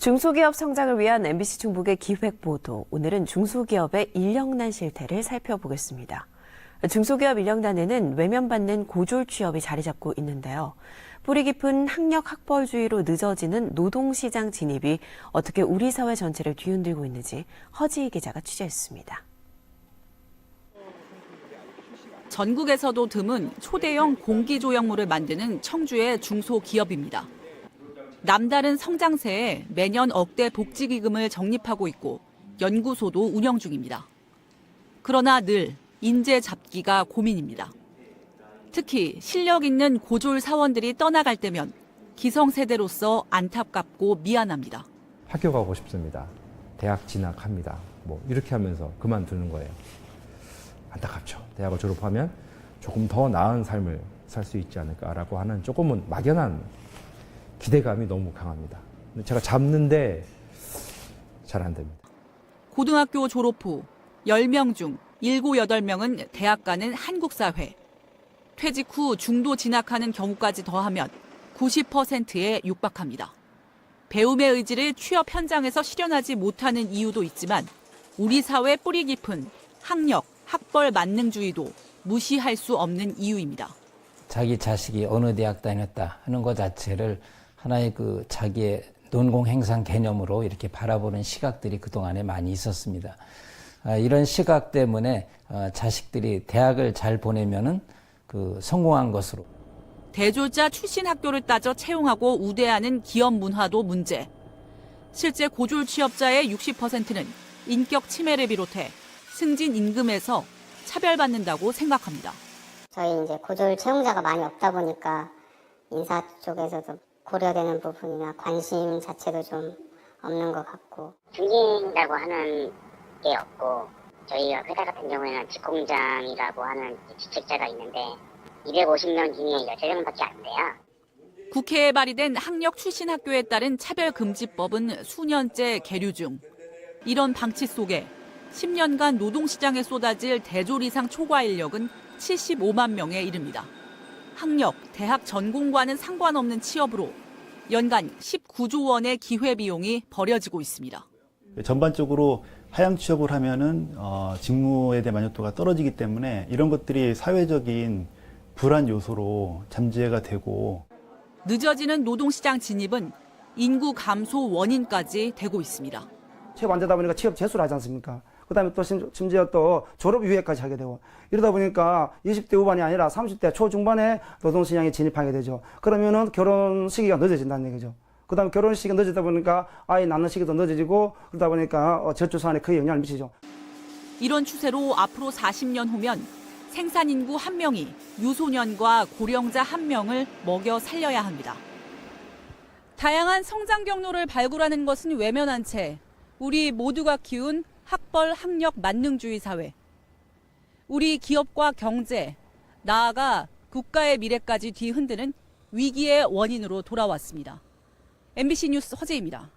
중소기업 성장을 위한 MBC 중북의 기획보도. 오늘은 중소기업의 인력난 실태를 살펴보겠습니다. 중소기업 인력난에는 외면받는 고졸 취업이 자리 잡고 있는데요. 뿌리 깊은 학력 학벌주의로 늦어지는 노동시장 진입이 어떻게 우리 사회 전체를 뒤흔들고 있는지 허지희 기자가 취재했습니다. 전국에서도 드문 초대형 공기조형물을 만드는 청주의 중소기업입니다. 남다른 성장세에 매년 억대 복지기금을 적립하고 있고 연구소도 운영 중입니다. 그러나 늘 인재 잡기가 고민입니다. 특히 실력 있는 고졸 사원들이 떠나갈 때면 기성세대로서 안타깝고 미안합니다. 학교 가고 싶습니다. 대학 진학합니다. 이렇게 하면서 그만두는 거예요. 안타깝죠. 대학을 졸업하면 조금 더 나은 삶을 살 수 있지 않을까라고 하는 조금은 막연한 기대감이 너무 강합니다. 제가 잡는데 잘 안 됩니다. 고등학교 졸업 후 10명 중 7, 8명은 대학 가는 한국사회. 퇴직 후 중도 진학하는 경우까지 더하면 90%에 육박합니다. 배움의 의지를 취업 현장에서 실현하지 못하는 이유도 있지만 우리 사회 뿌리 깊은 학력, 학벌 만능주의도 무시할 수 없는 이유입니다. 자기 자식이 어느 대학 다녔다 하는 것 자체를 하나의 자기의 논공행상 개념으로 이렇게 바라보는 시각들이 그동안에 많이 있었습니다. 이런 시각 때문에 자식들이 대학을 잘 보내면은 성공한 것으로. 대졸자 출신 학교를 따져 채용하고 우대하는 기업 문화도 문제. 실제 고졸 취업자의 60%는 인격 침해를 비롯해 승진 임금에서 차별받는다고 생각합니다. 저희 이제 고졸 채용자가 많이 없다 보니까 인사 쪽에서도 고려되는 부분이나 관심 자체도 좀 없는 것 같고. 승진이라고 하는 게 없고, 저희 회사 같은 경우에는 직공장이라고 하는 직책자가 있는데 250명 중에 13명밖에 안 돼요. 국회에 발의된 학력 출신 학교에 따른 차별금지법은 수년째 계류 중. 이런 방치 속에 10년간 노동시장에 쏟아질 대졸 이상 초과 인력은 75만 명에 이릅니다. 학력, 대학 전공과는 상관없는 취업으로 연간 19조 원의 기회비용이 버려지고 있습니다. 전반적으로 하향 취업을 하면은 직무에 대한 만족도가 떨어지기 때문에 이런 것들이 사회적인 불안 요소로 잠재가 되고, 늦어지는 노동시장 진입은 인구 감소 원인까지 되고 있습니다. 취업 안 되다 보니까 취업 재수를 하지 않습니까? 그다음에 또 심지어 또 졸업 유예까지 하게 되고, 이러다 보니까 20대 후반이 아니라 30대 초중반에 노동시장에 진입하게 되죠. 그러면은 결혼 시기가 늦어진다는 얘기죠. 그다음에 결혼 시기가 늦어지다 보니까 아이 낳는 시기도 늦어지고, 그러다 보니까 저출산에 크게 영향을 미치죠. 이런 추세로 앞으로 40년 후면 생산 인구 1명이 유소년과 고령자 1명을 먹여 살려야 합니다. 다양한 성장 경로를 발굴하는 것은 외면한 채 우리 모두가 키운 학벌, 학력, 만능주의 사회. 우리 기업과 경제, 나아가 국가의 미래까지 뒤흔드는 위기의 원인으로 돌아왔습니다. MBC 뉴스 허재입니다.